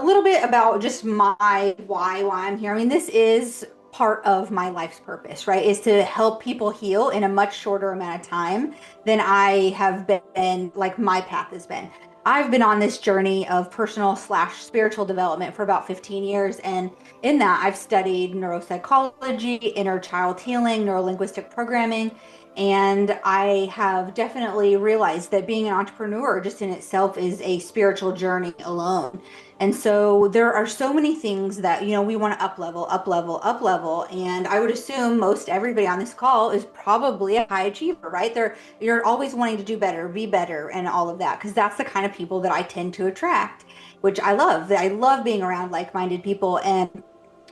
a little bit about just my why I'm here. I mean, this is part of my life's purpose, right? Is to help people heal in a much shorter amount of time than I have been, like my path has been. I've been on this journey of personal slash spiritual development for about 15 years. And in that, I've studied neuropsychology, inner child healing, neurolinguistic programming. And I have definitely realized that being an entrepreneur just in itself is a spiritual journey alone. And so there are so many things that, we want to up level, up level, up level. And I would assume most everybody on this call is probably a high achiever, right? You're always wanting to do better, be better, and all of that, because that's the kind of people that I tend to attract, which I love. I love being around like-minded people. And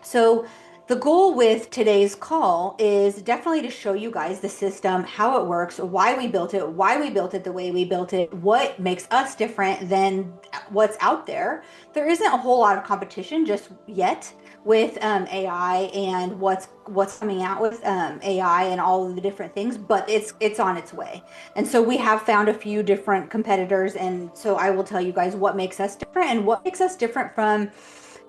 so the goal with today's call is definitely to show you guys the system, how it works, why we built it the way we built it, what makes us different than what's out there. There isn't a whole lot of competition just yet with AI and what's coming out with AI and all of the different things, but it's on its way. And so we have found a few different competitors, and so I will tell you guys what makes us different and what makes us different from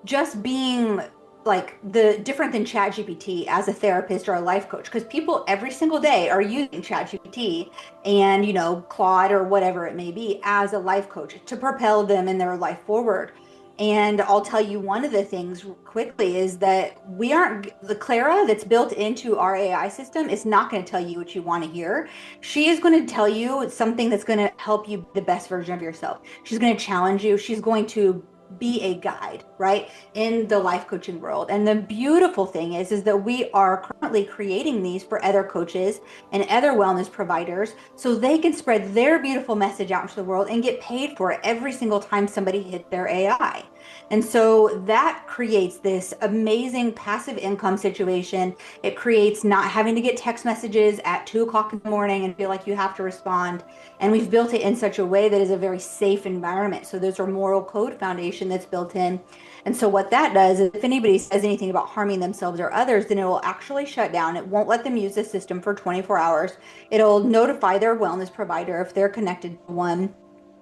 just being like the different than ChatGPT as a therapist or a life coach, because people every single day are using ChatGPT and Claude or whatever it may be as a life coach to propel them in their life forward. And I'll tell you one of the things quickly is that we aren't the Clara that's built into our AI system is not going to tell you what you want to hear. She is going to tell you something that's going to help you be the best version of yourself. She's going to challenge you. She's going to be a guide, right, in the life coaching world. And the beautiful thing is that we are currently creating these for other coaches and other wellness providers so they can spread their beautiful message out into the world and get paid for it every single time somebody hits their AI. And so that creates this amazing passive income situation. It creates not having to get text messages at 2 o'clock in the morning and feel like you have to respond. And we've built it in such a way that is a very safe environment. So there's our moral code foundation that's built in. And so what that does is if anybody says anything about harming themselves or others, then it will actually shut down. It won't let them use the system for 24 hours. It'll notify their wellness provider if they're connected to one.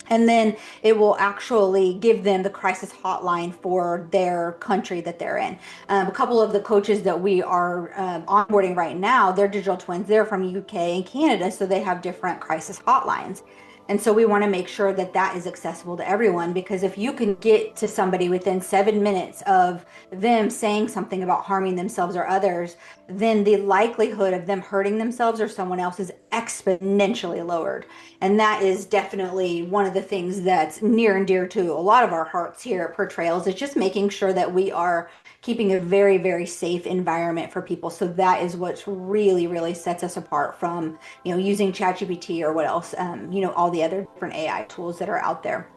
And then it will actually give them the crisis hotline for their country that they're in. A couple of the coaches that we are onboarding right now, they're digital twins. They're from UK and Canada, so they have different crisis hotlines. And so we want to make sure that that is accessible to everyone, because if you can get to somebody within 7 minutes of them saying something about harming themselves or others, then the likelihood of them hurting themselves or someone else is exponentially lowered. And that is definitely one of the things that's near and dear to a lot of our hearts here at Portrayals, is just making sure that we are keeping a very, very safe environment for people. So that is what really, really sets us apart from, using ChatGPT or what else, all the other different AI tools that are out there.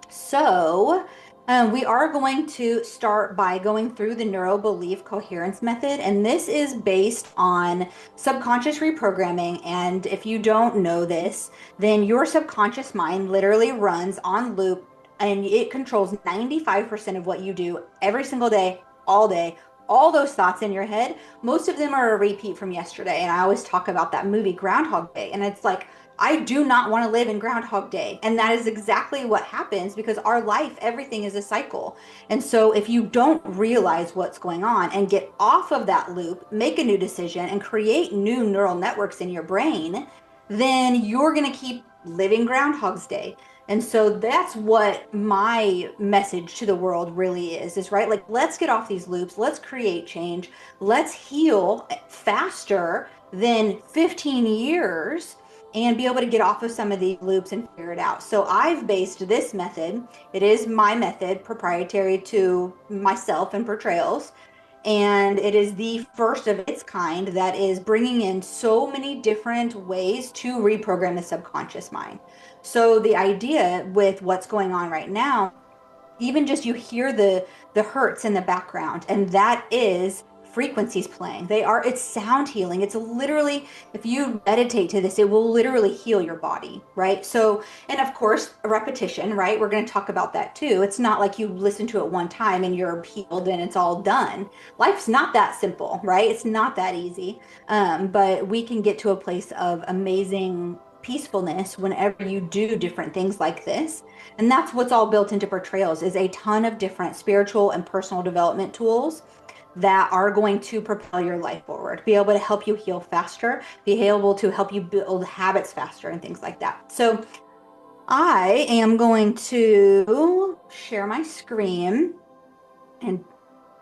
So, we are going to start by going through the neuro belief coherence method, and this is based on subconscious reprogramming. And if you don't know this, then your subconscious mind literally runs on loop and it controls 95% of what you do every single day, all day. All those thoughts in your head, most of them are a repeat from yesterday. And I always talk about that movie Groundhog Day, and it's like, I do not want to live in Groundhog Day. And that is exactly what happens, because our life, everything is a cycle. And so if you don't realize what's going on and get off of that loop, make a new decision and create new neural networks in your brain, then you're going to keep living Groundhog's Day. And so that's what my message to the world really is right? Like, let's get off these loops. Let's create change. Let's heal faster than 15 years and be able to get off of some of these loops and figure it out. So I've based this method. It is my method, proprietary to myself and Portrayals. And it is the first of its kind that is bringing in so many different ways to reprogram the subconscious mind. So the idea with what's going on right now, even just you hear the hertz in the background, and that is frequencies playing. It's sound healing. It's literally, if you meditate to this, it will literally heal your body, right? So, and of course, repetition, right? We're going to talk about that too. It's not like you listen to it one time and you're healed and it's all done. Life's not that simple, right? It's not that easy. But we can get to a place of amazing peacefulness whenever you do different things like this. And that's what's all built into portrayals is a ton of different spiritual and personal development tools that are going to propel your life forward, be able to help you heal faster, be able to help you build habits faster and things like that. So I am going to share my screen, and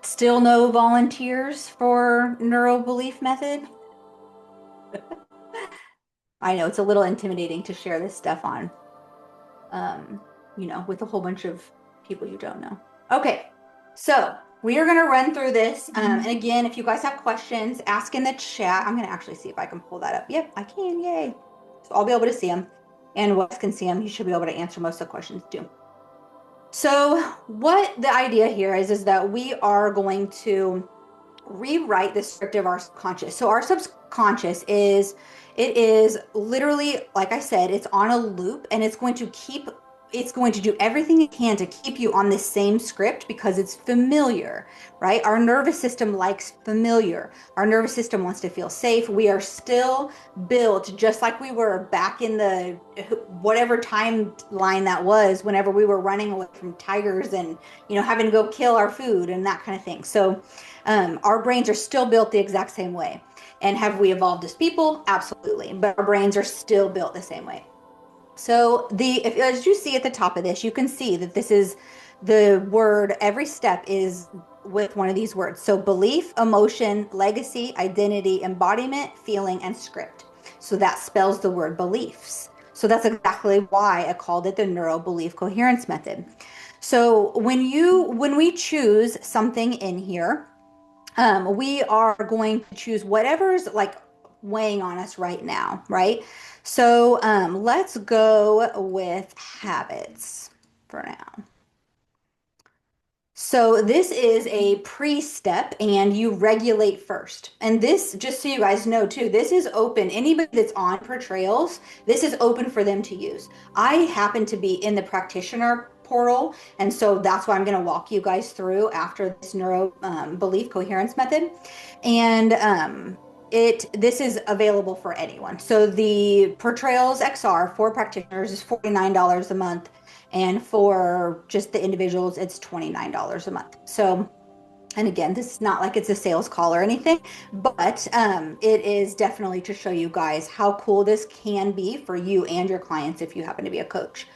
still no volunteers for neuro belief method. I know it's a little intimidating to share this stuff on, with a whole bunch of people you don't know. Okay, so we are going to run through this. And again, if you guys have questions, ask in the chat. I'm going to actually see if I can pull that up. Yep, I can. Yay. So I'll be able to see them. And Wes can see them. He should be able to answer most of the questions too. So what the idea here is that we are going to rewrite the script of our subconscious. So our subconscious it is literally, like I said, it's on a loop, and it's going to do everything it can to keep you on the same script because it's familiar, right? Our nervous system likes familiar. Our nervous system wants to feel safe. We are still built just like we were back in the whatever timeline that was, whenever we were running away from tigers and, having to go kill our food and that kind of thing. So our brains are still built the exact same way. And have we evolved as people? Absolutely. But our brains are still built the same way. So as you see at the top of this, you can see that this is the word, every step is with one of these words. So belief, emotion, legacy, identity, embodiment, feeling, and script. So that spells the word beliefs. So that's exactly why I called it the neuro belief coherence method. So when we choose something in here, we are going to choose whatever's like weighing on us right now, right? So let's go with habits for now. So this is a pre-step, and you regulate first. And this, just so you guys know too, this is open. Anybody that's on portrayals, this is open for them to use. I happen to be in the practitioner portal, and so that's why I'm going to walk you guys through after this neuro belief coherence method. And this is available for anyone. So the portrayals XR for practitioners is $49 a month. And for just the individuals, it's $29 a month. So, and again, this is not like it's a sales call or anything, but it is definitely to show you guys how cool this can be for you and your clients if you happen to be a coach.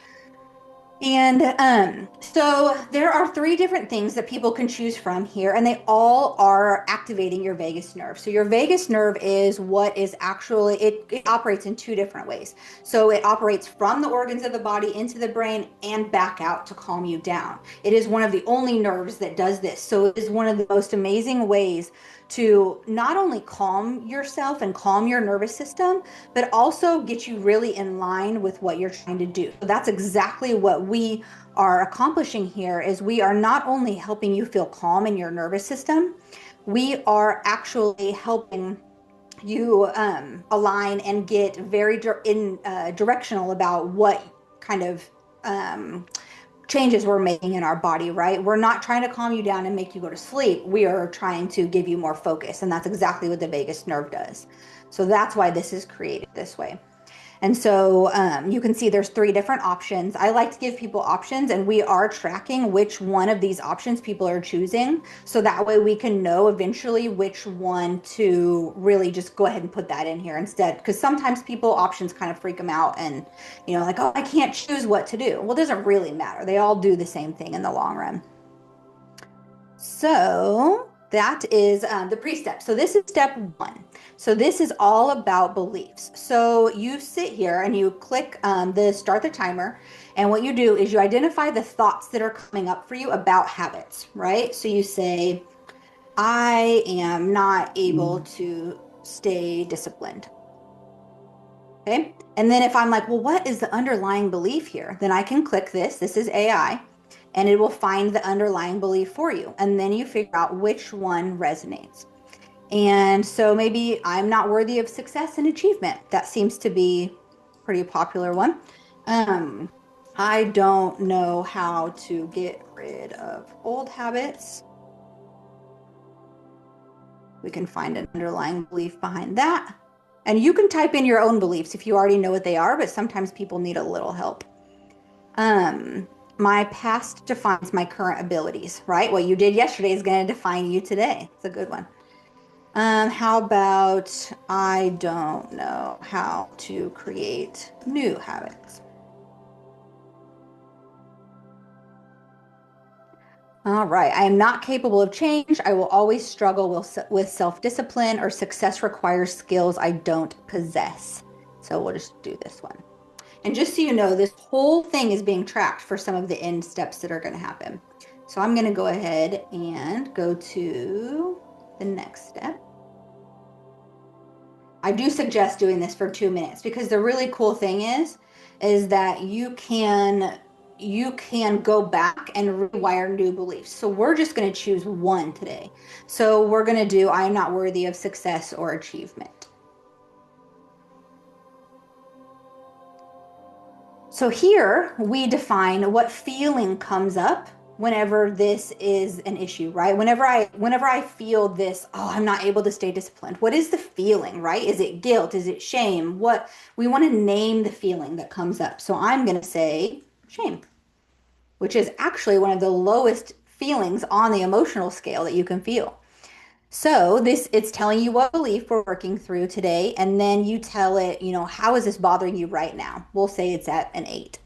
And so there are 3 different things that people can choose from here, and they all are activating your vagus nerve. So your vagus nerve is what is actually, it operates in 2 different ways. So it operates from the organs of the body into the brain and back out to calm you down. It is one of the only nerves that does this. So it is one of the most amazing ways to not only calm yourself and calm your nervous system, but also get you really in line with what you're trying to do. So that's exactly what we are accomplishing here, is we are not only helping you feel calm in your nervous system, we are actually helping you align and get very directional about what kind of changes we're making in our body, right? We're not trying to calm you down and make you go to sleep. We are trying to give you more focus. And that's exactly what the vagus nerve does. So that's why this is created this way. And so you can see there's 3 different options. I like to give people options, and we are tracking which one of these options people are choosing. So that way we can know eventually which one to really just go ahead and put that in here instead. Because sometimes options kind of freak them out and, like, oh, I can't choose what to do. Well, it doesn't really matter. They all do the same thing in the long run. So that is the pre-step. So this is step 1. So this is all about beliefs. So you sit here and you click the start the timer. And what you do is you identify the thoughts that are coming up for you about habits, right? So you say, I am not able to stay disciplined. Okay. And then if I'm like, well, what is the underlying belief here? Then I can click this. This is AI. And it will find the underlying belief for you. And then you figure out which one resonates. And so maybe I'm not worthy of success and achievement. That seems to be a pretty popular one. I don't know how to get rid of old habits. We can find an underlying belief behind that. And you can type in your own beliefs if you already know what they are, but sometimes people need a little help. Um, my past defines my current abilities, right? What you did yesterday is going to define you today. It's a good one. How about I don't know how to create new habits? All right. I am not capable of change. I will always struggle with self-discipline, or success requires skills I don't possess. So we'll just do this one. And just so you know, this whole thing is being tracked for some of the end steps that are going to happen. So I'm going to go ahead and go to the next step. I do suggest doing this for 2 minutes, because the really cool thing is that you can go back and rewire new beliefs. So we're just going to choose one today. So we're going to do I am not worthy of success or achievement. So here we define what feeling comes up whenever this is an issue, right? Whenever I feel this, oh, I'm not able to stay disciplined. What is the feeling, right? Is it guilt? Is it shame? What we want to name the feeling that comes up. So I'm going to say shame, which is actually one of the lowest feelings on the emotional scale that you can feel. So this it's telling you what belief we're working through today, and then you tell it, how is this bothering you right now? We'll say it's at an 8.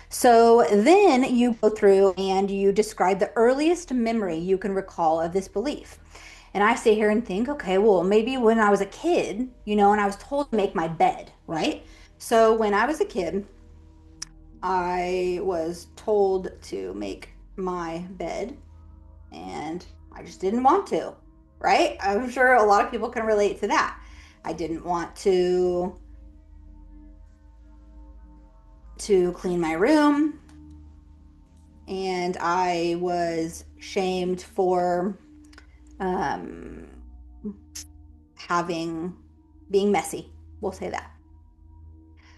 So then you go through and you describe the earliest memory you can recall of this belief. And I sit here and think, okay, well, maybe when I was a kid, and I was told to make my bed, right? So when I was a kid, I was told to make my bed, and I just didn't want to, right? I'm sure a lot of people can relate to that. I didn't want to clean my room, and I was shamed for um, having being messy. We'll say that.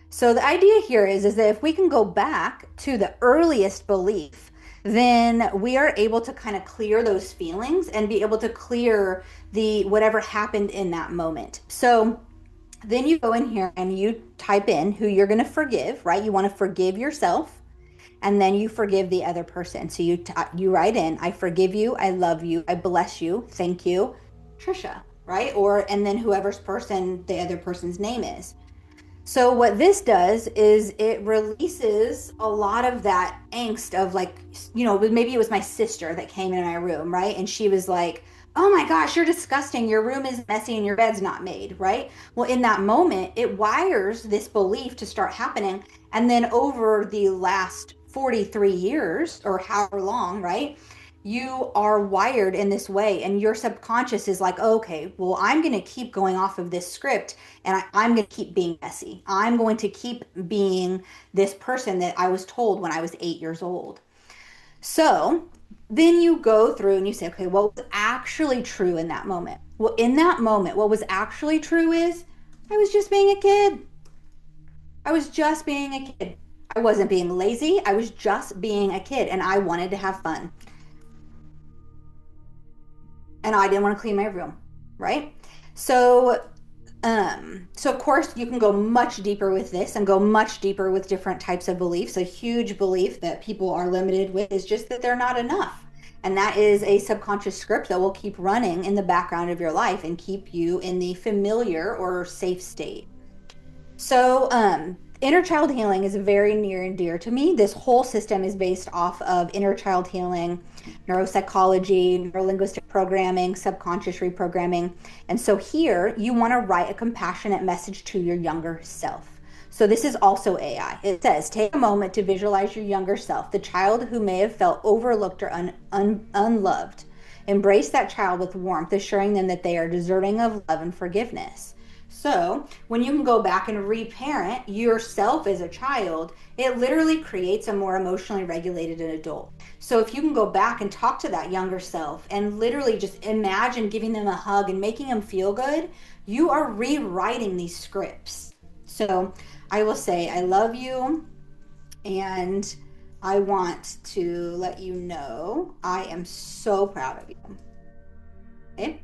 So the idea here is that if we can go back to the earliest belief, then we are able to kind of clear those feelings and be able to clear the whatever happened in that moment. So then you go in here and you type in who you're going to forgive, right? You want to forgive yourself, and then you forgive the other person. So you write in, I forgive you, I love you, I bless you, thank you, Trisha, right? Or and then whoever's person the other person's name is. So what this does is it releases a lot of that angst of, like, maybe it was my sister that came in my room, right? And she was like, "Oh my gosh, you're disgusting. Your room is messy and your bed's not made," right? Well, in that moment, it wires this belief to start happening. And then over the last 43 years or however long, right? You are wired in this way, and your subconscious is like, okay, well, I'm going to keep going off of this script, and I'm going to keep being messy. I'm going to keep being this person that I was told when I was 8 years old. So then you go through and you say, okay, what was actually true in that moment? Well, in that moment, what was actually true is I was just being a kid. I was just being a kid. I wasn't being lazy. I was just being a kid, and I wanted to have fun. And I didn't want to clean my room, right? So so of course you can go much deeper with this and go much deeper with different types of beliefs. A huge belief that people are limited with is just that they're not enough. And that is a subconscious script that will keep running in the background of your life and keep you in the familiar or safe state. So, inner child healing is very near and dear to me. This whole system is based off of inner child healing, neuropsychology, neurolinguistic programming, subconscious reprogramming. And so here you want to write a compassionate message to your younger self. So this is also AI. It says, take a moment to visualize your younger self, the child who may have felt overlooked or unloved. Embrace that child with warmth, assuring them that they are deserving of love and forgiveness. So when you can go back and reparent yourself as a child, it literally creates a more emotionally regulated adult. So if you can go back and talk to that younger self and literally just imagine giving them a hug and making them feel good, you are rewriting these scripts. So I will say, I love you, and I want to let you know I am so proud of you. Okay?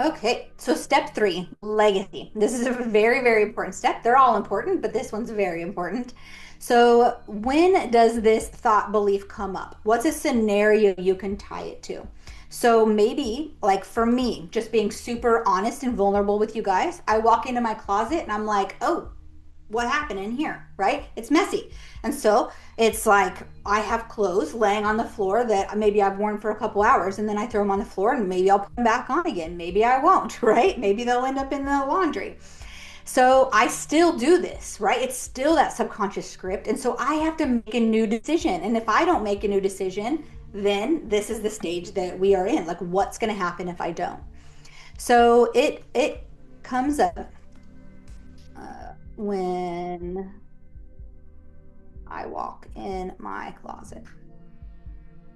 Okay, so step three, legacy. This is a very, very important step. They're all important, but this one's very important. So, when does this thought belief come up? What's a scenario you can tie it to? So, maybe, like for me, just being super honest and vulnerable with you guys, I walk into my closet and I'm like, oh, what happened in here, right? It's messy. And so it's like I have clothes laying on the floor that maybe I've worn for a couple hours and then I throw them on the floor and maybe I'll put them back on again. Maybe I won't, right? Maybe they'll end up in the laundry. So I still do this, right? It's still that subconscious script. And so I have to make a new decision. And if I don't make a new decision, then this is the stage that we are in. Like what's going to happen if I don't? So it comes up when I walk in my closet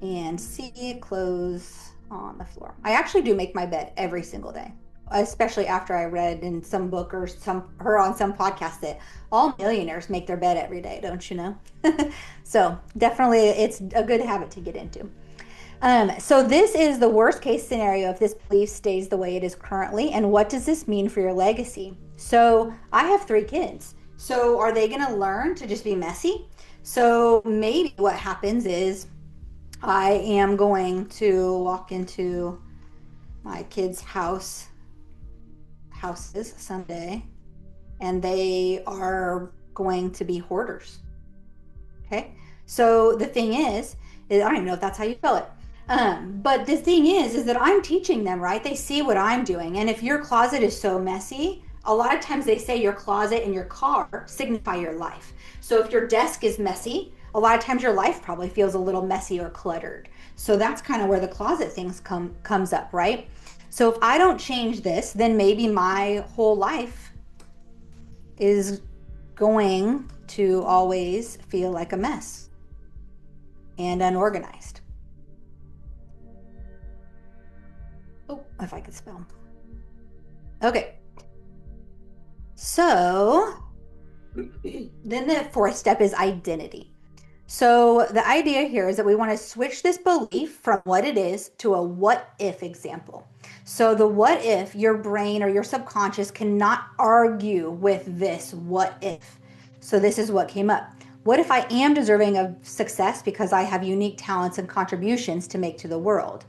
and see clothes on the floor. I actually do make my bed every single day, especially after I read in some book or some heard on some podcast that all millionaires make their bed every day, don't you know? So definitely it's a good habit to get into. So this is the worst case scenario if this belief stays the way it is currently. And what does this mean for your legacy? So I have three kids. So are they going to learn to just be messy? So maybe what happens is I am going to walk into my kids' houses someday, and they are going to be hoarders. Okay. So the thing is I don't even know if that's how you spell it. But the thing is that I'm teaching them, right? They see what I'm doing. And if your closet is so messy, a lot of times they say your closet and your car signify your life. So if your desk is messy, a lot of times your life probably feels a little messy or cluttered. So that's kind of where the closet things comes up, right? So if I don't change this, then maybe my whole life is going to always feel like a mess and unorganized. Oh, if I could spell. Okay. So then the fourth step is identity. So the idea here is that we want to switch this belief from what it is to a what if example. So the what if, your brain or your subconscious cannot argue with this what if. So this is what came up. What if I am deserving of success because I have unique talents and contributions to make to the world?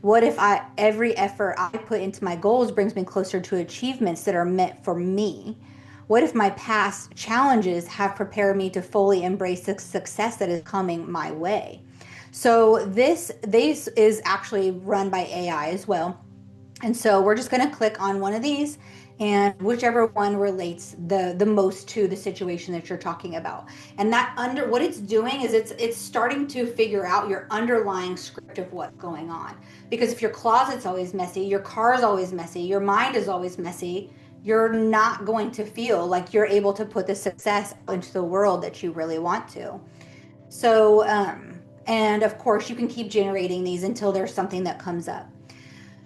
What if every effort I put into my goals brings me closer to achievements that are meant for me? What if my past challenges have prepared me to fully embrace the success that is coming my way? So this is actually run by AI as well. And so we're just going to click on one of these and whichever one relates the most to the situation that you're talking about. And that under what it's doing is it's starting to figure out your underlying script of what's going on. Because if your closet's always messy, your car is always messy, your mind is always messy, you're not going to feel like you're able to put the success into the world that you really want to. So, and of course, you can keep generating these until there's something that comes up.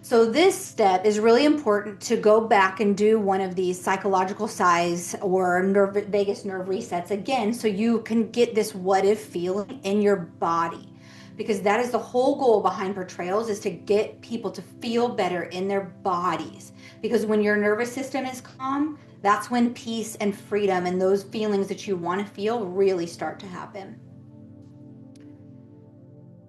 So this step is really important to go back and do one of these psychological size or vagus nerve resets again so you can get this what if feeling in your body. Because that is the whole goal behind portrayals is to get people to feel better in their bodies. Because when your nervous system is calm, that's when peace and freedom and those feelings that you want to feel really start to happen.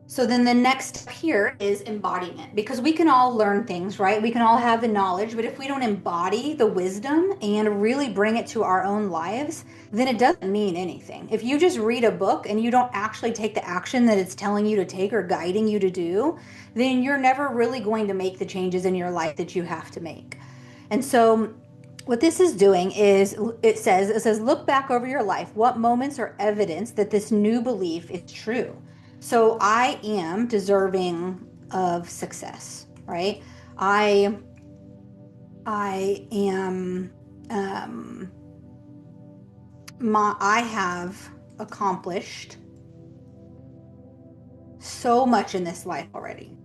So then the next step here is embodiment because we can all learn things, right? We can all have the knowledge, but if we don't embody the wisdom and really bring it to our own lives, then it doesn't mean anything. If you just read a book and you don't actually take the action that it's telling you to take or guiding you to do, then you're never really going to make the changes in your life that you have to make. And so what this is doing is it says look back over your life. What moments are evidence that this new belief is true? So I am deserving of success, right? I am I have accomplished so much in this life already.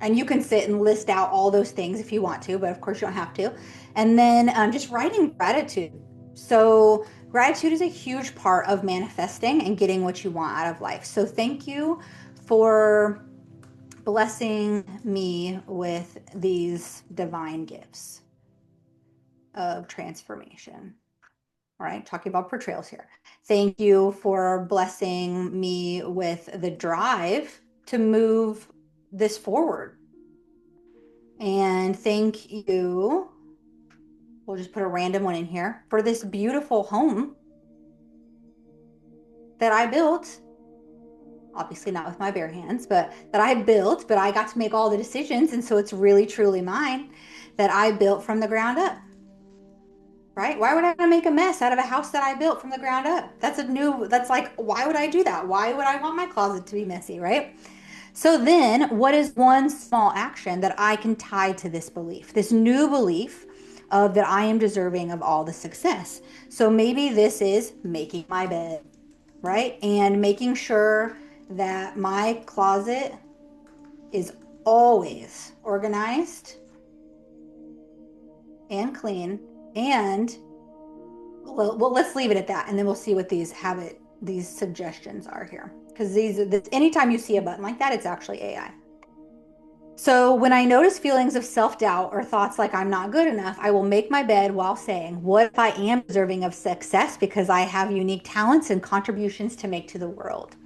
And you can sit and list out all those things if you want to, but of course you don't have to. And then just writing gratitude. So gratitude is a huge part of manifesting and getting what you want out of life. So thank you for blessing me with these divine gifts of transformation. All right, talking about portrayals here. Thank you for blessing me with the drive to move this forward. And thank you, we'll just put a random one in here, for this beautiful home that I built. Obviously not with my bare hands, but that I built, but I got to make all the decisions. And so it's really, truly mine, that I built from the ground up. Right? Why would I make a mess out of a house that I built from the ground up? That's like, why would I do that? Why would I want my closet to be messy, right? So then, what is one small action that I can tie to this belief, this new belief of that I am deserving of all the success? So maybe this is making my bed, right? And making sure that my closet is always organized and clean. And well, let's leave it at that, and then we'll see what these suggestions are here. Because anytime you see a button like that, it's actually AI. So when I notice feelings of self-doubt or thoughts like I'm not good enough, I will make my bed while saying, what if I am deserving of success because I have unique talents and contributions to make to the world?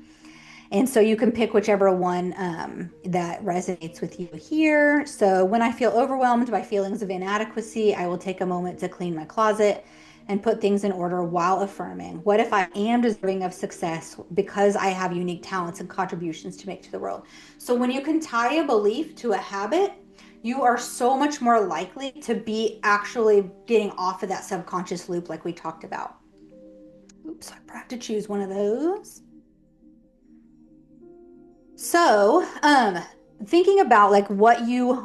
And so you can pick whichever one that resonates with you here. So when I feel overwhelmed by feelings of inadequacy, I will take a moment to clean my closet and put things in order while affirming, what if I am deserving of success because I have unique talents and contributions to make to the world? So when you can tie a belief to a habit, you are so much more likely to be actually getting off of that subconscious loop like we talked about. Oops, I have to choose one of those. So, thinking about like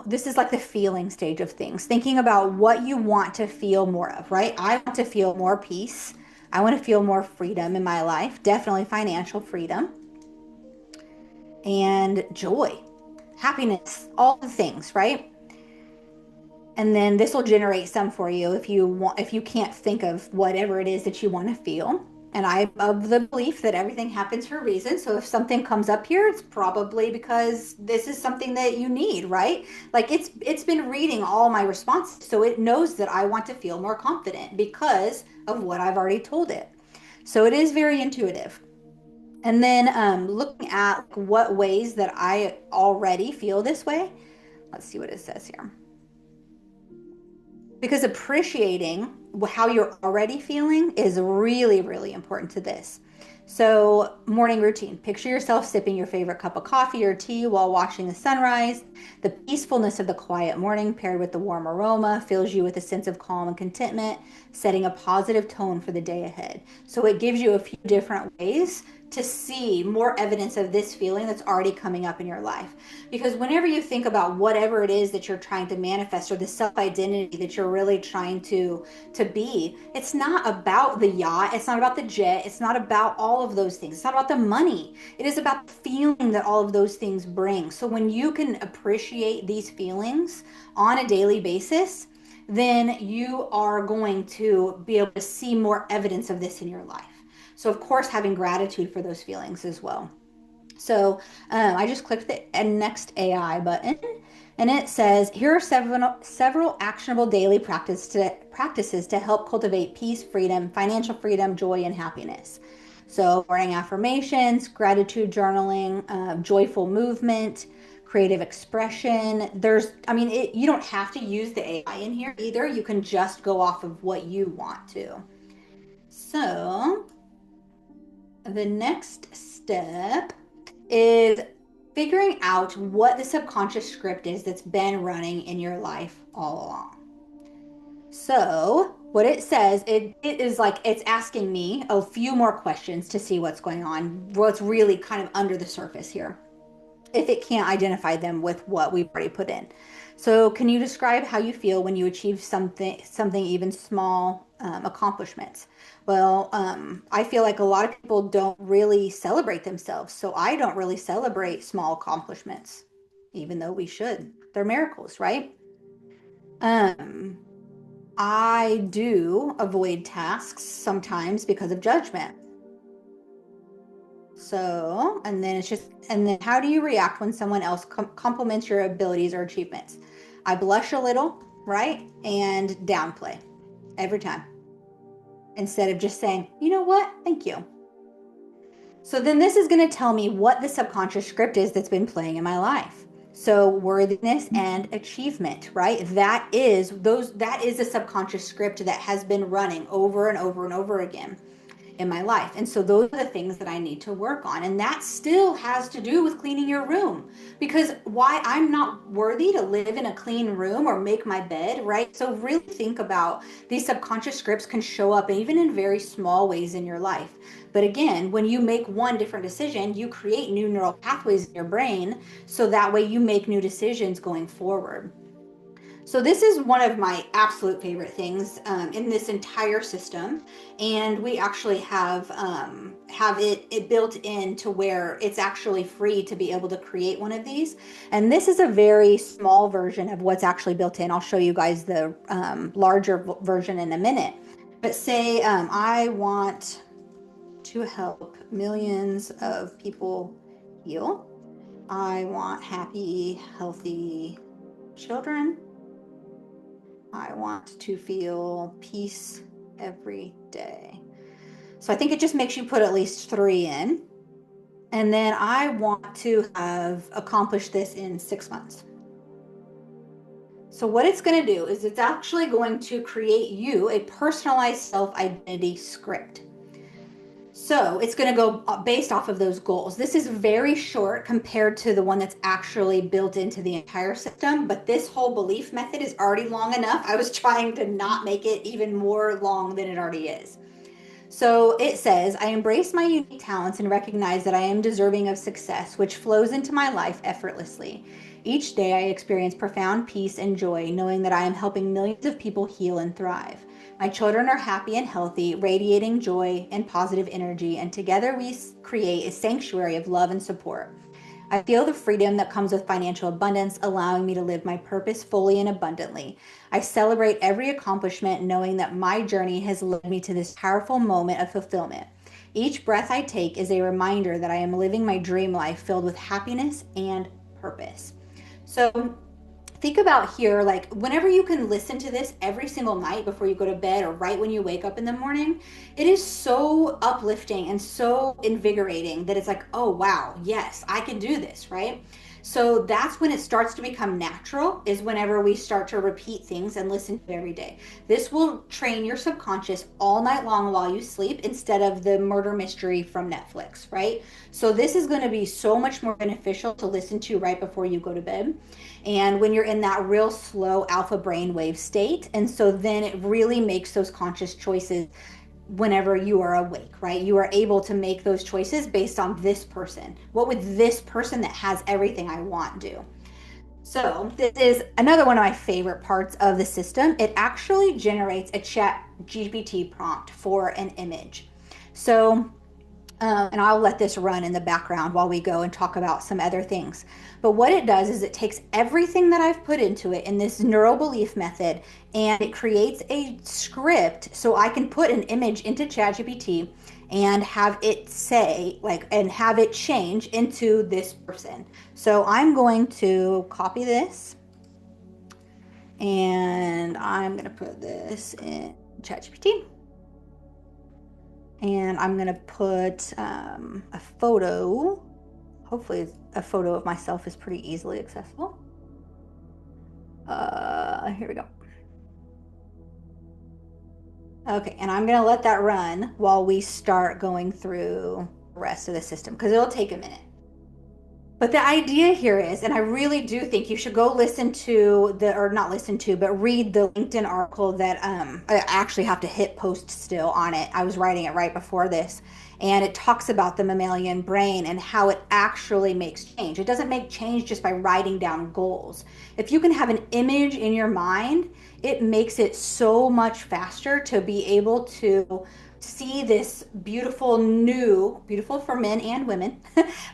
this is like the feeling stage of things, thinking about what you want to feel more of, right? I want to feel more peace. I want to feel more freedom in my life, definitely financial freedom and joy, happiness, all the things, right? And then this will generate some for you if you can't think of whatever it is that you want to feel. And I'm of the belief that everything happens for a reason. So if something comes up here, it's probably because this is something that you need, right? Like it's been reading all my responses. So it knows that I want to feel more confident because of what I've already told it. So it is very intuitive. And then looking at what ways that I already feel this way. Let's see what it says here, because appreciating how you're already feeling is really, really important to this. So, morning routine. Picture yourself sipping your favorite cup of coffee or tea while watching the sunrise. The peacefulness of the quiet morning paired with the warm aroma fills you with a sense of calm and contentment, setting a positive tone for the day ahead. So, it gives you a few different ways to see more evidence of this feeling that's already coming up in your life. Because whenever you think about whatever it is that you're trying to manifest or the self-identity that you're really trying to be, it's not about the yacht, it's not about the jet, it's not about all of those things. It's not about the money. It is about the feeling that all of those things bring. So when you can appreciate these feelings on a daily basis, then you are going to be able to see more evidence of this in your life. So, of course, having gratitude for those feelings as well. So, I just clicked the next AI button, and it says here are several actionable daily practices to help cultivate peace, freedom, financial freedom, joy, and happiness. So, morning affirmations, gratitude journaling, joyful movement, creative expression. You don't have to use the AI in here either. You can just go off of what you want to. So, the next step is figuring out what the subconscious script is that's been running in your life all along. So, what it says, it is like it's asking me a few more questions to see what's going on, what's really kind of under the surface here, if it can't identify them with what we've already put in. So, can you describe how you feel when you achieve something even small accomplishments? Well, I feel like a lot of people don't really celebrate themselves. So I don't really celebrate small accomplishments, even though we should. They're miracles, right? Um, I do avoid tasks sometimes because of judgment. So, and then it's just, and then how do you react when someone else compliments your abilities or achievements? I blush a little, right? And downplay every time instead of just saying, you know what? Thank you. So then this is going to tell me what the subconscious script is that's been playing in my life. So worthiness and achievement, right? That is a subconscious script that has been running over and over and over again in my life. And so those are the things that I need to work on. And that still has to do with cleaning your room. Because why I'm not worthy to live in a clean room or make my bed, right? So really think about these subconscious scripts can show up even in very small ways in your life. But again, when you make one different decision, you create new neural pathways in your brain. So that way you make new decisions going forward. So this is one of my absolute favorite things in this entire system, and we actually have it built in to where it's actually free to be able to create one of these. And this is a very small version of what's actually built in. I'll show you guys the larger version in a minute. But say I want to help millions of people heal. I want happy, healthy children. I want to feel peace every day. So I think it just makes you put at least three in. And then I want to have accomplished this in 6 months. So what it's going to do is it's actually going to create you a personalized self-identity script. So it's going to go based off of those goals. This is very short compared to the one that's actually built into the entire system, but this whole belief method is already long enough. I was trying to not make it even more long than it already is. So it says, I embrace my unique talents and recognize that I am deserving of success, which flows into my life effortlessly. Each day I experience profound peace and joy, knowing that I am helping millions of people heal and thrive. My children are happy and healthy, radiating joy and positive energy, and together we create a sanctuary of love and support. I feel the freedom that comes with financial abundance, allowing me to live my purpose fully and abundantly. I celebrate every accomplishment, knowing that my journey has led me to this powerful moment of fulfillment. Each breath I take is a reminder that I am living my dream life filled with happiness and purpose. So think about here, like whenever you can listen to this every single night before you go to bed or right when you wake up in the morning, it is so uplifting and so invigorating that it's like, oh wow, yes, I can do this, right? So that's when it starts to become natural, is whenever we start to repeat things and listen to it every day. This will train your subconscious all night long while you sleep instead of the murder mystery from Netflix, right? So this is going to be so much more beneficial to listen to right before you go to bed. And when you're in that real slow alpha brainwave state. And so then it really makes those conscious choices whenever you are awake, right? You are able to make those choices based on this person. What would this person that has everything I want do? So this is another one of my favorite parts of the system. It actually generates a chat GPT prompt for an image. So and I'll let this run in the background while we go and talk about some other things. But what it does is it takes everything that I've put into it in this neural belief method and it creates a script so I can put an image into ChatGPT and have it say, like, and have it change into this person. So I'm going to copy this and I'm going to put this in ChatGPT. And I'm going to put a photo. Hopefully a photo of myself is pretty easily accessible. Here we go. Okay, and I'm going to let that run while we start going through the rest of the system because it'll take a minute. But the idea here is, and I really do think you should go listen to or not listen to, but read the LinkedIn article that I actually have to hit post still on it. I was writing it right before this. And it talks about the mammalian brain and how it actually makes change. It doesn't make change just by writing down goals. If you can have an image in your mind, it makes it so much faster to be able to see this beautiful for men and women,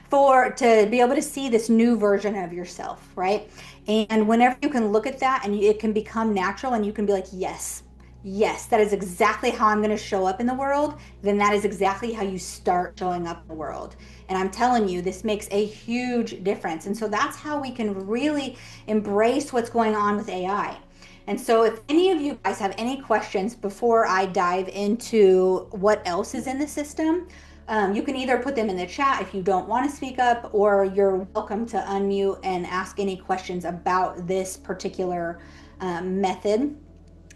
for to be able to see this new version of yourself, right? And whenever you can look at that and it can become natural and you can be like, yes, yes, that is exactly how I'm going to show up in the world, then that is exactly how you start showing up in the world. And I'm telling you, this makes a huge difference. And so that's how we can really embrace what's going on with AI. And so, if any of you guys have any questions before I dive into what else is in the system, you can either put them in the chat if you don't want to speak up, or you're welcome to unmute and ask any questions about this particular method.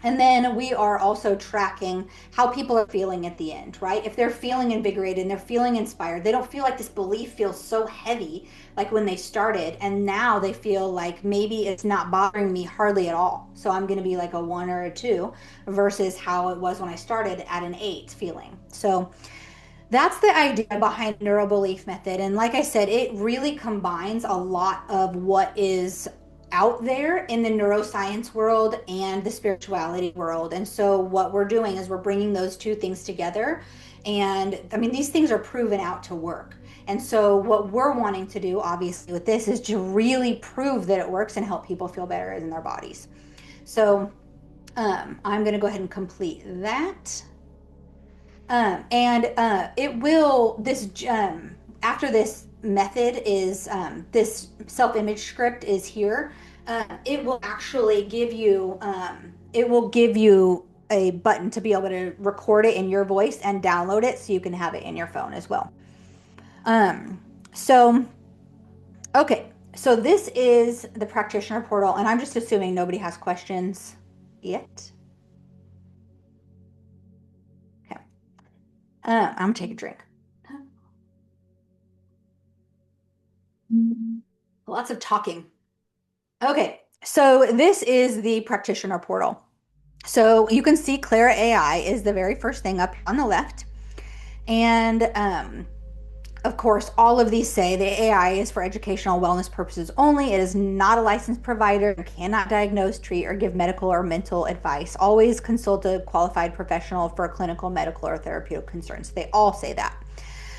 And then we are also tracking how people are feeling at the end, right? If they're feeling invigorated and they're feeling inspired, they don't feel like this belief feels so heavy like when they started. And now they feel like maybe it's not bothering me hardly at all. So I'm going to be like a 1 or a 2 versus how it was when I started at an 8 feeling. So that's the idea behind neurobelief method. And like I said, it really combines a lot of what is out there in the neuroscience world and the spirituality world. And so what we're doing is we're bringing those two things together. And I mean, these things are proven out to work. And so what we're wanting to do, obviously, with this is to really prove that it works and help people feel better in their bodies. So I'm going to go ahead and complete that. And it will, this, after this method is, this self-image script is here, it will actually give you, it will give you a button to be able to record it in your voice and download it so you can have it in your phone as well. Um, so, okay, so this is the practitioner portal, and I'm just assuming nobody has questions yet. Okay, I'm gonna take a drink. Lots of talking. Okay, so this is the practitioner portal. So you can see Clara AI is the very first thing up on the left. And of course, all of these say the AI is for educational wellness purposes only. It is not a licensed provider and cannot diagnose, treat, or give medical or mental advice. Always consult a qualified professional for clinical, medical, or therapeutic concerns. They all say that.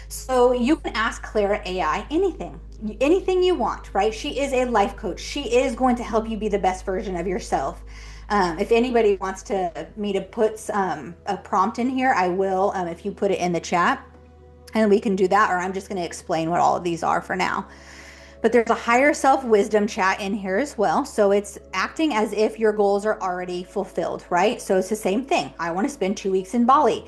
So you can ask Clara AI anything you want, right? She is a life coach. She is going to help you be the best version of yourself. If anybody wants me to put a prompt in here, I will. If you put it in the chat, and we can do that, or I'm just going to explain what all of these are for now. But there's a higher self wisdom chat in here as well. So it's acting as if your goals are already fulfilled, right? So it's the same thing. I want to spend 2 weeks in Bali.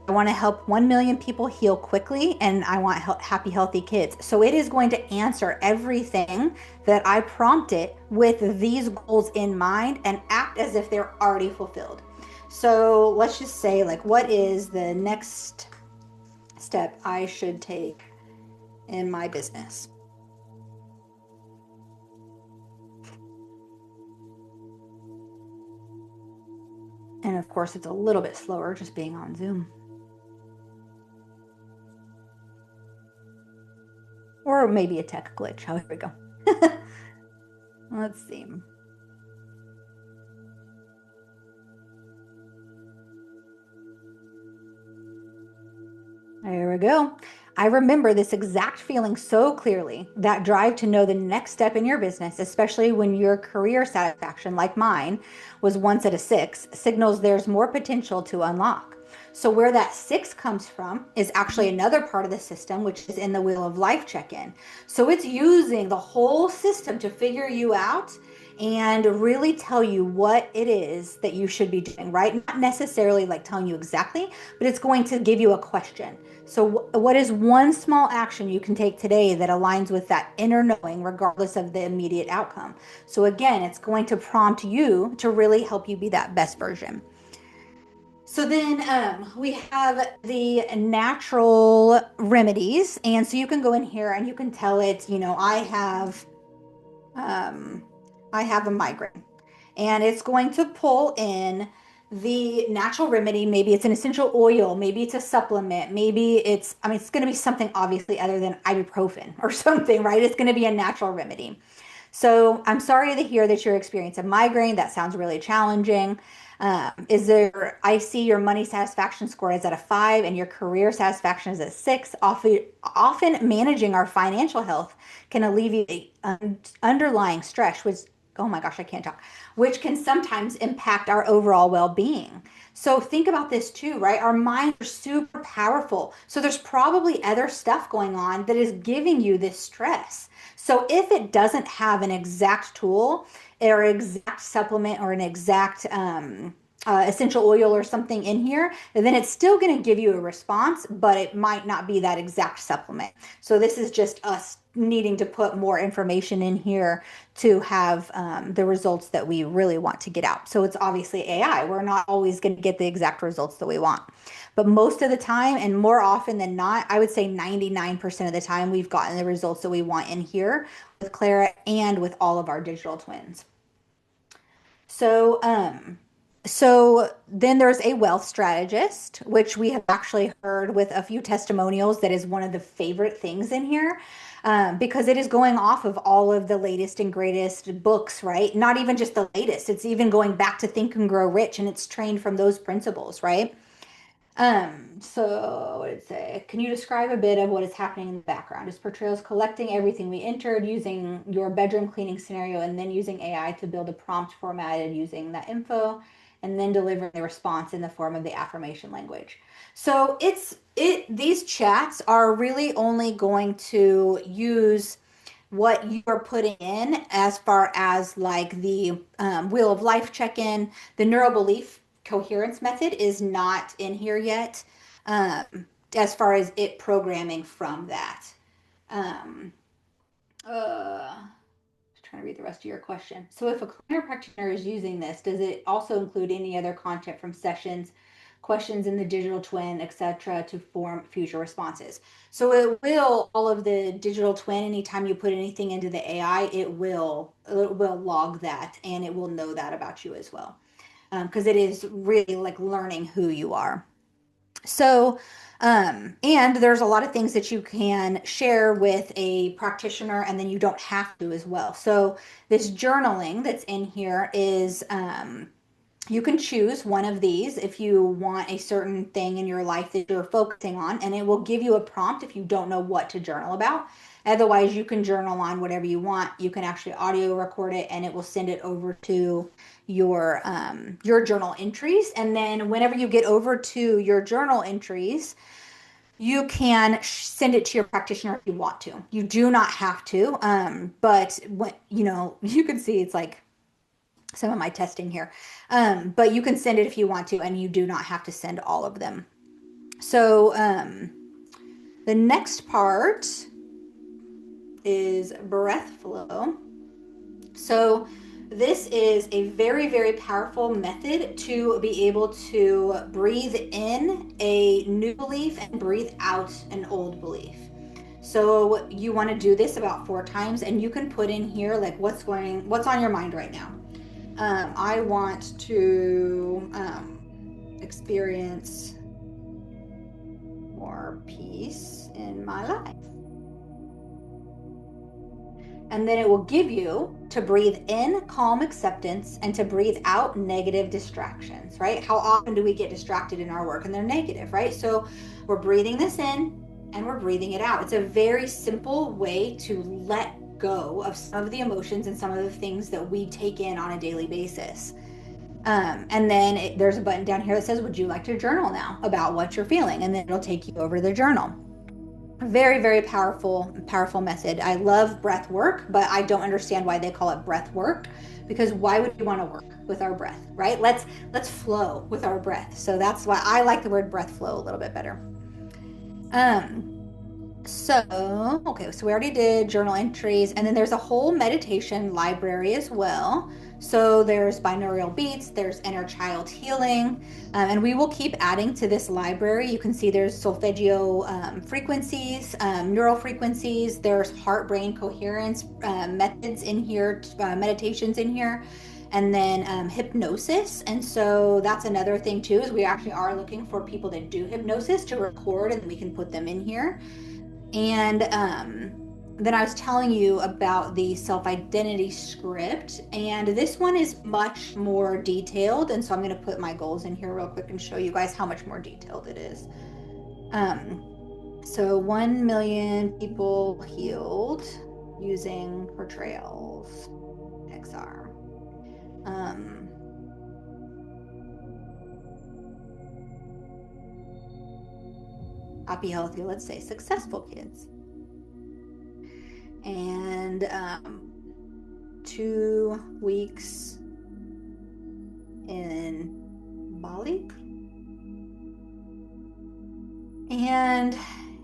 I want to help 1 million people heal quickly, and I want happy, healthy kids. So it is going to answer everything that I prompted with these goals in mind and act as if they're already fulfilled. So let's just say, like, what is the next step I should take in my business? And of course, it's a little bit slower just being on Zoom. Or maybe a tech glitch. Oh, here we go. Let's see. There we go. I remember this exact feeling so clearly. That drive to know the next step in your business, especially when your career satisfaction, like mine, was once at a 6, signals there's more potential to unlock. So, where that 6 comes from is actually another part of the system, which is in the Wheel of Life check in. So, it's using the whole system to figure you out and really tell you what it is that you should be doing, right? Not necessarily like telling you exactly, but it's going to give you a question. So, what is one small action you can take today that aligns with that inner knowing, regardless of the immediate outcome? So, again, it's going to prompt you to really help you be that best version. So then we have the natural remedies. And so you can go in here and you can tell it, um, I have a migraine, and it's going to pull in the natural remedy. Maybe it's an essential oil, maybe it's a supplement, maybe it's going to be something obviously other than ibuprofen or something, right? It's going to be a natural remedy. So I'm sorry to hear that you're experiencing a migraine. That sounds really challenging. I see your money satisfaction score is at a 5 and your career satisfaction is at 6. Often managing our financial health can alleviate underlying stress, oh my gosh, I can't talk, which can sometimes impact our overall well-being. So think about this too, right? Our minds are super powerful. So there's probably other stuff going on that is giving you this stress. So if it doesn't have an exact tool or exact supplement or an exact essential oil or something in here, then it's still going to give you a response, but it might not be that exact supplement. So this is just us needing to put more information in here to have the results that we really want to get out. So it's obviously AI. We're not always going to get the exact results that we want. But most of the time, and more often than not, I would say 99% of the time, we've gotten the results that we want in here with Clara and with all of our digital twins. So, so then there's a wealth strategist, which we have actually heard with a few testimonials that is one of the favorite things in here, because it is going off of all of the latest and greatest books, right? Not even just the latest, it's even going back to Think and Grow Rich, and it's trained from those principles, right? So what did it say? Can you describe a bit of what is happening in the background? Is portrayals collecting everything we entered using your bedroom cleaning scenario and then using AI to build a prompt formatted using that info and then delivering the response in the form of the affirmation language. So these chats are really only going to use what you are putting in as far as like the wheel of life check-in. The neural belief coherence method is not in here yet, as far as it programming from that. um, uh, Trying to read the rest of your question. So if a client or practitioner is using this, does it also include any other content from sessions, questions in the digital twin, etc., to form future responses? So it will, all of the digital twin, anytime you put anything into the AI, it will log that and it will know that about you as well. Because it is really like learning who you are. So, and there's a lot of things that you can share with a practitioner, and then you don't have to as well. So, this journaling that's in here is you can choose one of these if you want a certain thing in your life that you're focusing on, and it will give you a prompt if you don't know what to journal about. Otherwise, you can journal on whatever you want. You can actually audio record it, and it will send it over to your journal entries. And then whenever you get over to your journal entries, you can send it to your practitioner if you want to. You do not have to, but when you can see it's like some of my testing here. But you can send it if you want to, and you do not have to send all of them. So the next part is breath flow. So this is a very, very powerful method to be able to breathe in a new belief and breathe out an old belief. So you want to do this about 4 times, and you can put in here like what's on your mind right now. I want to experience more peace in my life. And then it will give you to breathe in calm acceptance and to breathe out negative distractions, right? How often do we get distracted in our work and they're negative, right? So we're breathing this in and we're breathing it out. It's a very simple way to let go of some of the emotions and some of the things that we take in on a daily basis. And then there's a button down here that says, would you like to journal now about what you're feeling? And then it'll take you over to the journal. Very, very powerful method. I love breath work, but I don't understand why they call it breath work, because why would we want to work with our breath, right? Let's flow with our breath. So that's why I like the word breath flow a little bit better. Okay, so we already did journal entries, and then there's a whole meditation library as well. So there's binaural beats, there's inner child healing, and we will keep adding to this library. You can see there's solfeggio frequencies, neural frequencies, there's heart brain coherence methods in here, meditations in here, and then hypnosis. And so that's another thing too, is we actually are looking for people that do hypnosis to record, and we can put them in here. And then I was telling you about the self-identity script, and this one is much more detailed. And so I'm going to put my goals in here real quick and show you guys how much more detailed it is. So 1 million people healed using portrayals XR. Um, Happy, healthy, let's say successful kids. And 2 weeks in Bali and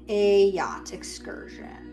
a yacht excursion.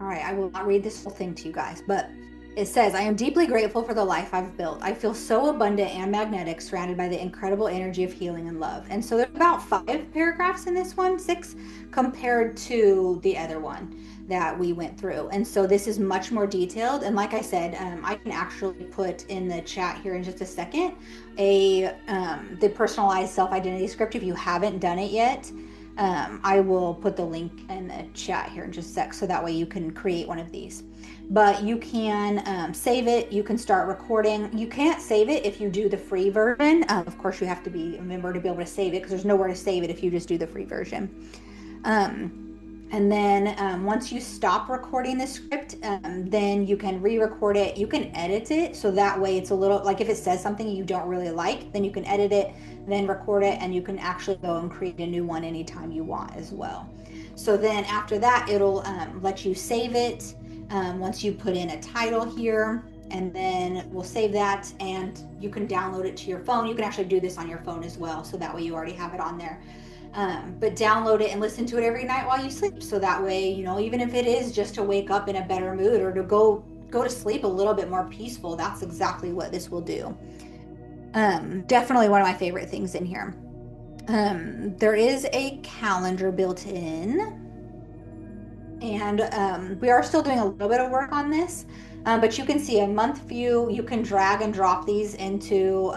All right, I will not read this whole thing to you guys, but it says, I am deeply grateful for the life I've built. I feel so abundant and magnetic, surrounded by the incredible energy of healing and love. And so there's about 5 paragraphs in this one, 6, compared to the other one that we went through. And so this is much more detailed. And like I said, I can actually put in the chat here in just a second the personalized self-identity script if you haven't done it yet. I will put the link in the chat here in just a sec so that way you can create one of these. But you can save it. You can start recording. You can't save it if you do the free version. Of course, you have to be a member to be able to save it because there's nowhere to save it if you just do the free version. And then once you stop recording the script, then you can re-record it. You can edit it so that way it's a little like if it says something you don't really like, then you can edit it, then record it, and you can actually go and create a new one anytime you want as well. So then after that, it'll let you save it once you put in a title here, and then we'll save that and you can download it to your phone. You can actually do this on your phone as well, so that way you already have it on there. But download it and listen to it every night while you sleep. So that way, even if it is just to wake up in a better mood or to go to sleep a little bit more peaceful, that's exactly what this will do. Definitely one of my favorite things in here. There is a calendar built in, and we are still doing a little bit of work on this. But you can see a month view. You can drag and drop these into,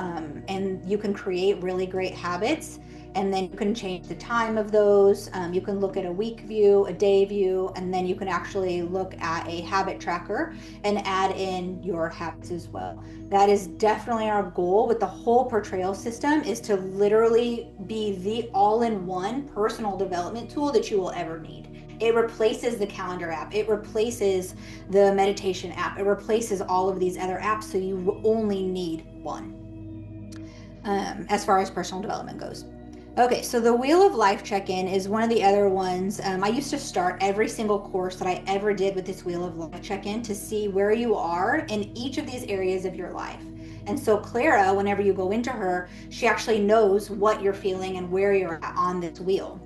and you can create really great habits. And then you can change the time of those. You can look at a week view, a day view, and then you can actually look at a habit tracker and add in your habits as well. That is definitely our goal with the whole portrayal system, is to literally be the all-in-one personal development tool that you will ever need. It replaces the calendar app. It replaces the meditation app. It replaces all of these other apps. So you only need one as far as personal development goes. Okay, so the Wheel of Life check-in is one of the other ones. I used to start every single course that I ever did with this Wheel of Life check-in to see where you are in each of these areas of your life. And so Clara, whenever you go into her, she actually knows what you're feeling and where you're at on this wheel.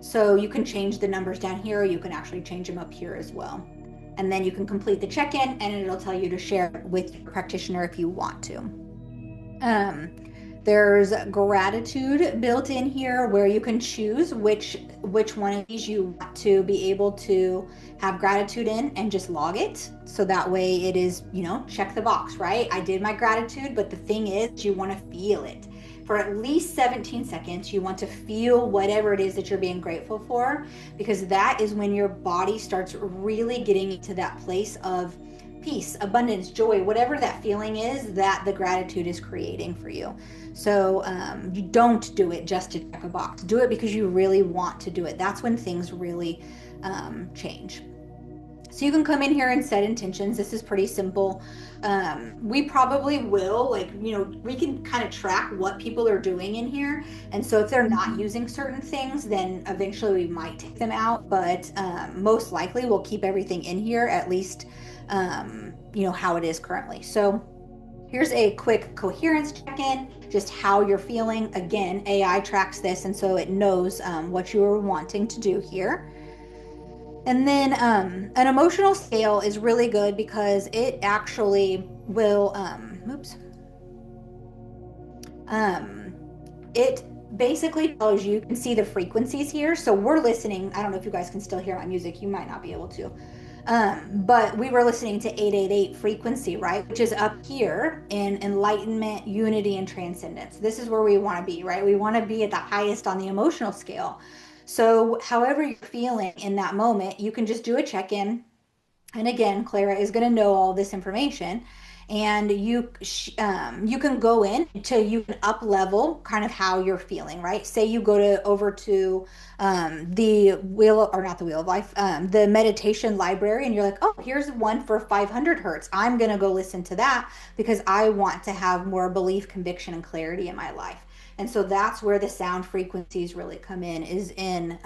So you can change the numbers down here. You can actually change them up here as well. And then you can complete the check-in and it'll tell you to share it with your practitioner if you want to. There's gratitude built in here where you can choose which one of these you want to be able to have gratitude in and just log it. So that way it is, check the box, right? I did my gratitude, but the thing is you want to feel it. For at least 17 seconds, you want to feel whatever it is that you're being grateful for, because that is when your body starts really getting into that place of peace, abundance, joy, whatever that feeling is that the gratitude is creating for you. So you don't do it just to check a box. Do it because you really want to do it. That's when things really change. So you can come in here and set intentions. This is pretty simple. We probably will, we can kind of track what people are doing in here. And so if they're not using certain things, then eventually we might take them out. But most likely we'll keep everything in here, at least, how it is currently. So here's a quick coherence check-in, just how you're feeling. Again, AI tracks this, and so it knows what you are wanting to do here. And then an emotional scale is really good because it actually will, it basically tells you, you can see the frequencies here. So we're listening. I don't know if you guys can still hear my music. You might not be able to. But we were listening to 888 frequency, right? Which is up here in enlightenment, unity, and transcendence. This is where we want to be, right? We want to be at the highest on the emotional scale. So however you're feeling in that moment, you can just do a check-in. And again, Clara is going to know all this information. and you can go in to you can up level kind of how you're feeling, right? Say you go to over to the wheel or not the wheel of life, the meditation library, and you're like, oh, here's one for 500 hertz. I'm gonna go listen to that because I want to have more belief, conviction, and clarity in my life. And so that's where the sound frequencies really come in, is in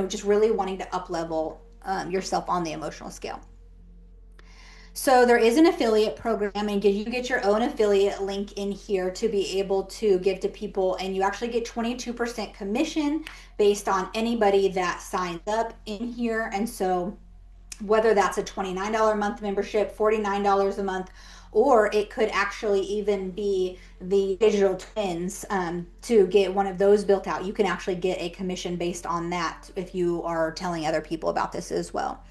just really wanting to up level yourself on the emotional scale. So there is an affiliate program, and you get your own affiliate link in here to be able to give to people, and you actually get 22% commission based on anybody that signs up in here. And so whether that's a $29 a month membership, $49 a month, or it could actually even be the digital twins, to get one of those built out. You can actually get a commission based on that if you are telling other people about this as well.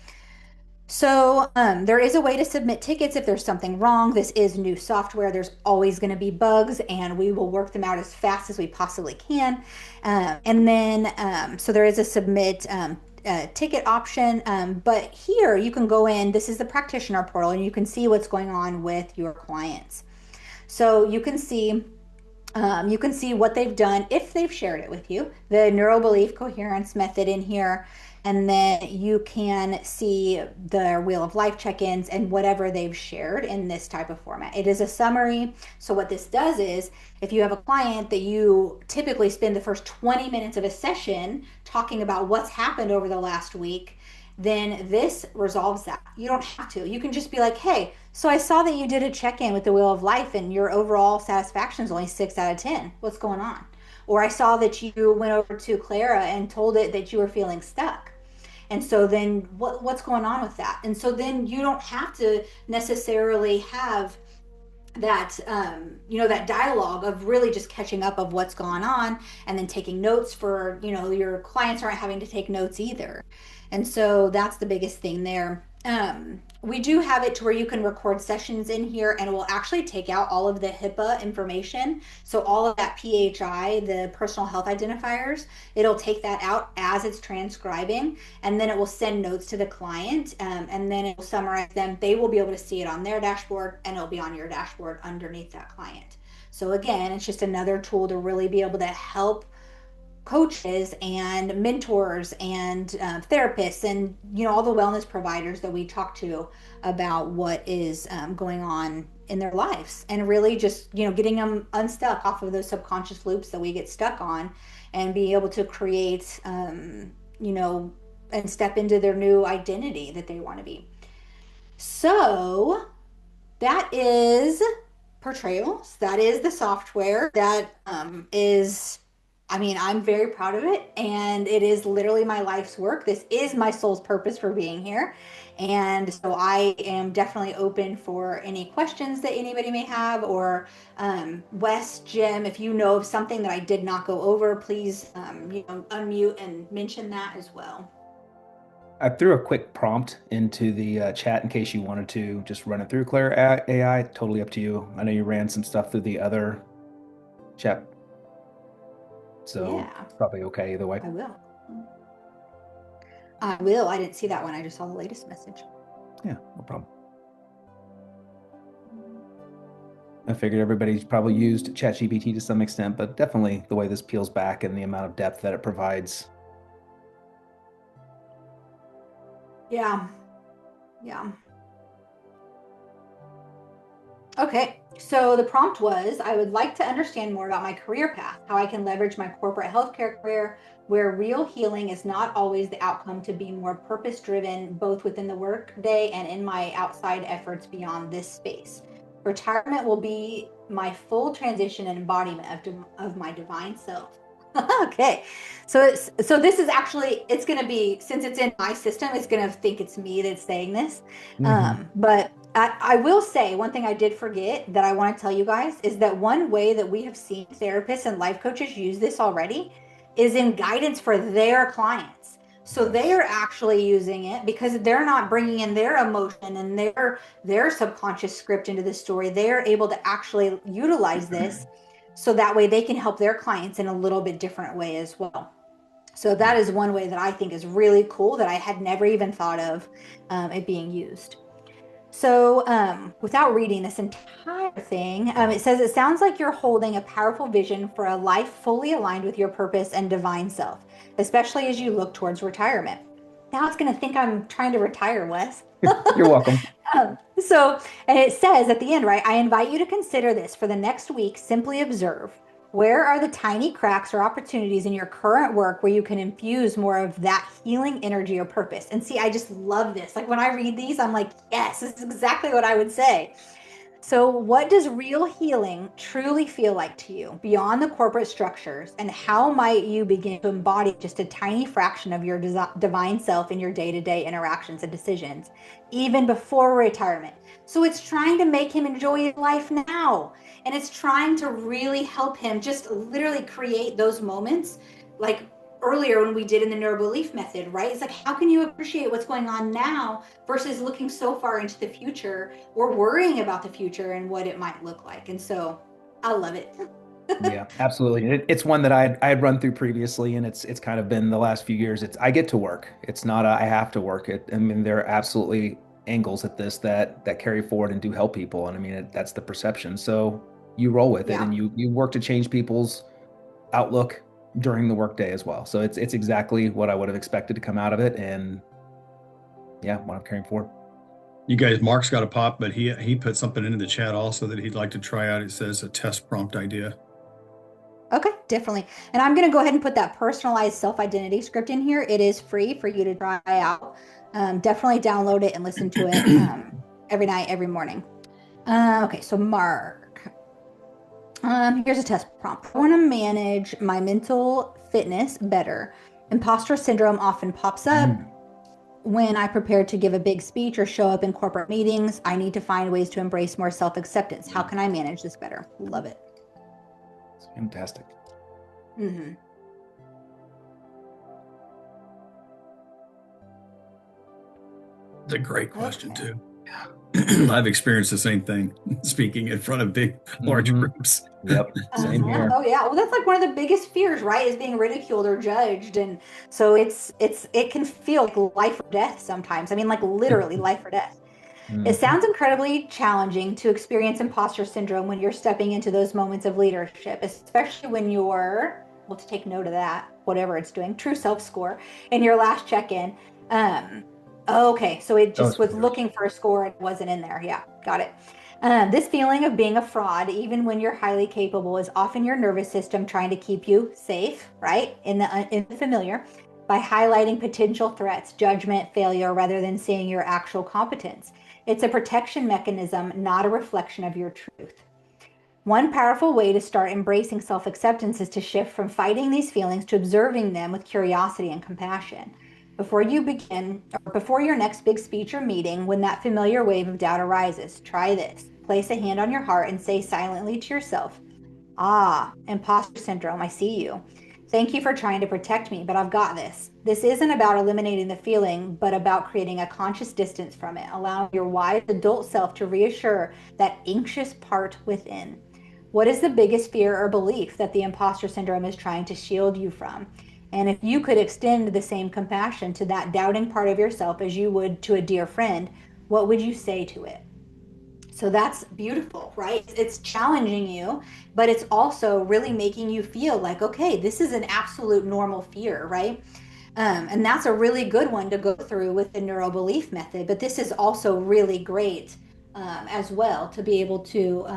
So there is a way to submit tickets if there's something wrong. This is new software. There's always going to be bugs, and we will work them out as fast as we possibly can. And then, so there is a submit ticket option. But here you can go in. This is the practitioner portal, and you can see what's going on with your clients. So you can see what they've done if they've shared it with you, the neurobelief coherence method in here, and then you can see the wheel of life check-ins and whatever they've shared in this type of format. It is a summary. So what this does is, if you have a client that you typically spend the first 20 minutes of a session talking about what's happened over the last week, then this resolves that. You don't have to. You can just be like, hey, so I saw that you did a check-in with the Wheel of Life and your overall satisfaction is only 6 out of 10. What's going on? Or I saw that you went over to Clara and told it that you were feeling stuck. And so then what's going on with that? And so then you don't have to necessarily have that that dialogue of really just catching up of what's gone on, and then taking notes for your clients aren't having to take notes either. And so that's the biggest thing there. We do have it to where you can record sessions in here, and it will actually take out all of the HIPAA information. So all of that PHI, the personal health identifiers, it'll take that out as it's transcribing, and then it will send notes to the client, and then it will summarize them. They will be able to see it on their dashboard, and it'll be on your dashboard underneath that client. So again, it's just another tool to really be able to help coaches and mentors and therapists and all the wellness providers that we talk to about what is going on in their lives, and really just getting them unstuck off of those subconscious loops that we get stuck on, and be able to create and step into their new identity that they want to be. So that is portrayals. That is the software that is, I mean, I'm very proud of it, and it is literally my life's work. This is my soul's purpose for being here. And so I am definitely open for any questions that anybody may have, or Wes, Jim, if you know of something that I did not go over, please unmute and mention that as well. I threw a quick prompt into the chat in case you wanted to just run it through Claire AI. Totally up to you. I know you ran some stuff through the other chat, so Yeah, it's probably okay either way. I will. I will. I didn't see that one. I just saw the latest message. Yeah, no problem. I figured everybody's probably used ChatGPT to some extent, but definitely the way this peels back and the amount of depth that it provides. Yeah. Yeah. Okay, so the prompt was, I would like to understand more about my career path, how I can leverage my corporate healthcare career, where real healing is not always the outcome, to be more purpose driven, both within the workday and in my outside efforts beyond this space. Retirement will be my full transition and embodiment of my divine self. Okay, so this is actually, it's going to be, since it's in my system, it's going to think it's me that's saying this. Hmm. But I will say one thing I did forget that I want to tell you guys is that one way that we have seen therapists and life coaches use this already is in guidance for their clients. So they Nice. are actually using it because they're not bringing in their emotion and their subconscious script into the story. They're able to actually utilize this, so that way they can help their clients in a little bit different way as well. So that is one way that I think is really cool that I had never even thought of it being used. So, without reading this entire thing, it says it sounds like you're holding a powerful vision for a life fully aligned with your purpose and divine self, especially as you look towards retirement. Now it's going to think I'm trying to retire, Wes. You're welcome. So, and it says at the end, right? I invite you to consider this for the next week. Simply observe. Where are the tiny cracks or opportunities in your current work where you can infuse more of that healing energy or purpose? And see, I just love this. Like when I read these, I'm like, yes, this is exactly what I would say. So, what does real healing truly feel like to you beyond the corporate structures? And how might you begin to embody just a tiny fraction of your divine self in your day to day interactions and decisions, even before retirement? So, it's trying to make him enjoy his life now. And it's trying to really help him just literally create those moments like earlier when we did in the neurobelief method, right? It's like, how can you appreciate what's going on now versus looking so far into the future or worrying about the future and what it might look like. And so I love it. Yeah, absolutely. It's one that I had run through previously, and it's kind of been the last few years. It's I get to work. It's not I have to work. I mean, there are absolutely angles at this that carry forward and do help people, and I mean that's the perception. So you roll with it, Yeah. and you work to change people's outlook during the workday as well. So it's exactly what I would have expected to come out of it, and yeah, what I'm carrying forward. You guys, Mark's got a pop, but he put something into the chat also that he'd like to try out. It says a test prompt idea. Okay, definitely. And I'm going to go ahead and put that personalized self identity script in here. It is free for you to try out. Definitely download it and listen to it every night, every morning. Okay, so Mark, here's a test prompt. I want to manage my mental fitness better. Imposter syndrome often pops up Mm, when I prepare to give a big speech or show up in corporate meetings. I need to find ways to embrace more self acceptance. How can I manage this better? Love it. it's fantastic. Hmm. It's a great question Okay. too. I've experienced the same thing speaking in front of big, large Hmm. groups. Yep, same Uh-huh. here. Oh yeah. Well, that's like one of the biggest fears, right? Is being ridiculed or judged, and so it can feel like life or death sometimes. I mean, like literally life or death. It Hmm. sounds incredibly challenging to experience imposter syndrome when you're stepping into those moments of leadership, especially when you're, well, to take note of that, whatever it's doing, true self score in your last check in. Um, okay, so it Oh, just it's was good. looking for a score and it wasn't in there. Yeah, got it. This feeling of being a fraud, even when you're highly capable, is often your nervous system trying to keep you safe, right? In the familiar, by highlighting potential threats, judgment, failure, rather than seeing your actual competence. It's a protection mechanism, not a reflection of your truth. One powerful way to start embracing self acceptance is to shift from fighting these feelings to observing them with curiosity and compassion. Before you begin, or before your next big speech or meeting, when that familiar wave of doubt arises, try this. Place a hand on your heart and say silently to yourself, ah, imposter syndrome, I see you. Thank you for trying to protect me, but I've got this. This isn't about eliminating the feeling, but about creating a conscious distance from it, allowing your wise adult self to reassure that anxious part within. What is the biggest fear or belief that the imposter syndrome is trying to shield you from? And if you could extend the same compassion to that doubting part of yourself as you would to a dear friend, what would you say to it? So that's beautiful, right? It's challenging you, but it's also really making you feel like, okay, this is an absolute normal fear, right? And that's a really good one to go through with the neurobelief method. But this is also really great as well to be able to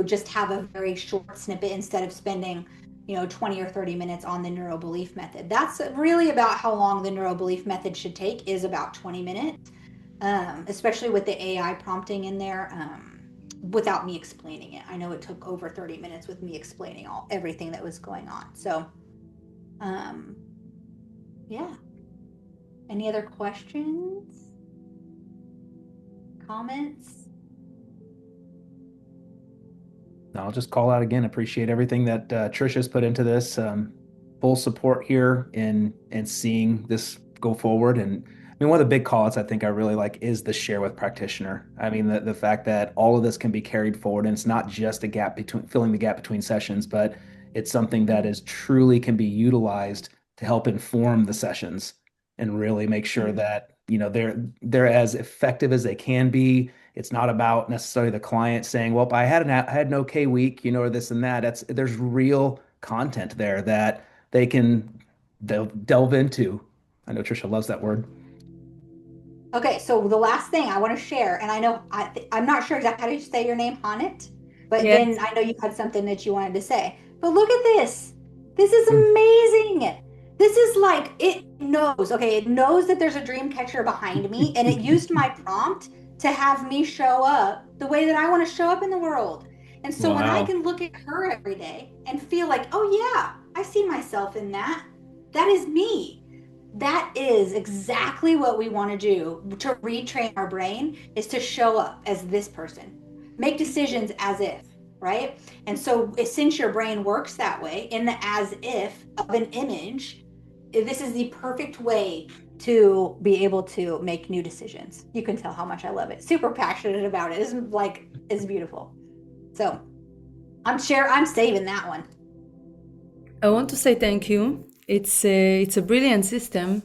just have a very short snippet instead of spending 20 or 30 minutes on the neurobelief method. That's really about how long the neurobelief method should take, is about 20 minutes, especially with the AI prompting in there, without me explaining it. I know it took over 30 minutes with me explaining everything that was going on. So, um, yeah. Any other questions, comments? I'll just call out again. Appreciate everything that Trisha's put into this. Full support here in seeing this go forward. And I mean, one of the big calls I think I really like is the share with practitioner. I mean, the fact that all of this can be carried forward, and it's not just a gap between filling the gap between sessions, but it's something that is truly can be utilized to help inform the sessions and really make sure Mhm. that they're as effective as they can be. It's not about necessarily the client saying, "Well, I had an okay week," or this and that. There's real content there that they can delve into. I know Trisha loves that word. Okay, so the last thing I want to share, and I know I'm not sure exactly how to say your name, Hanit, but then Yes. I know you had something that you wanted to say. But look at this. This is Mm. amazing. This is like it knows. Okay, it knows that there's a dream catcher behind me, and it used my prompt to have me show up the way that I want to show up in the world. And so when I Wow. can look at her every day and feel like, oh yeah, I see myself in that. That is me. That is exactly what we want to do to retrain our brain is to show up as this person, make decisions as if, right? And so since your brain works that way in the as if of an image, this is the perfect way to be able to make new decisions. You can tell how much I love it. Super passionate about it. It's beautiful. So I'm saving that one. I want to say thank you. It's a brilliant system.